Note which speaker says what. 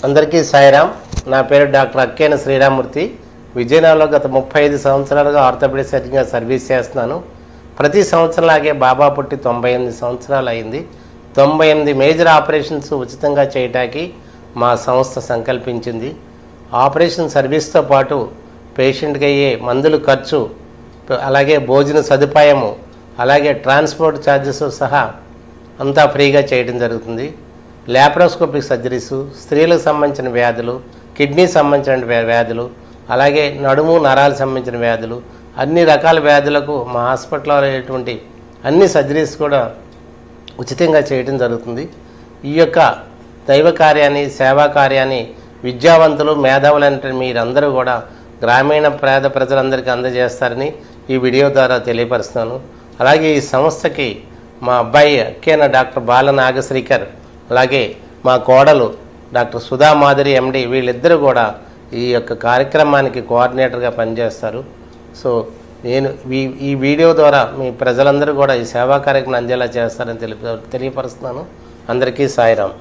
Speaker 1: అందరికీ సాయిరామ్. నా పేరు డాక్టర్ అక్కేన శ్రీరామూర్తి. విజయనగరంలో గత 35 సంవత్సరాలుగా ఆర్థోపెడిక్ సర్జన్గా సర్వీస్ చేస్తున్నాను. ప్రతి సంవత్సరంలాగే బాబా పుట్టి 98 సంవత్సరాలు అయింది. 98 మేజర్ ఆపరేషన్స్ ఉచితంగా చేయటానికి మా సంస్థ సంకల్పించింది. ఆపరేషన్ సర్వీస్తో పాటు పేషెంట్కి అయ్యే మందులు ఖర్చు, అలాగే భోజన సదుపాయము, అలాగే ట్రాన్స్పోర్ట్ ఛార్జెస్ సహా అంతా ఫ్రీగా చేయడం జరుగుతుంది. ల్యాప్రోస్కోపిక్ సర్జరీసు, స్త్రీలకు సంబంధించిన వ్యాధులు, కిడ్నీ సంబంధించిన వ్యాధులు, అలాగే నడుము నరాలకు సంబంధించిన వ్యాధులు, అన్ని రకాల వ్యాధులకు మా హాస్పిటల్లో అయ్యేటువంటి అన్ని సర్జరీస్ కూడా ఉచితంగా చేయడం జరుగుతుంది. ఈ యొక్క దైవ కార్యాన్ని, సేవా కార్యాన్ని విద్యావంతులు, మేధావులంటే మీరందరూ కూడా గ్రామీణ పేద ప్రజలందరికీ అందజేస్తారని ఈ వీడియో ద్వారా తెలియపరుస్తున్నాను. అలాగే ఈ సంస్థకి మా అబ్బాయి అక్కేన డాక్టర్ బాల నాగశ్రీకర్, అలాగే మా కోడలు డాక్టర్ సుధా మాధురి ఎండి, వీళ్ళిద్దరూ కూడా ఈ యొక్క కార్యక్రమానికి కోఆర్డినేటర్గా పనిచేస్తారు. సో నేను ఈ వీడియో ద్వారా మీ ప్రజలందరూ కూడా ఈ సేవా కార్యక్రమం అందేలా చేస్తారని తెలియపరుస్తున్నాను. అందరికీ సాయిరామ్.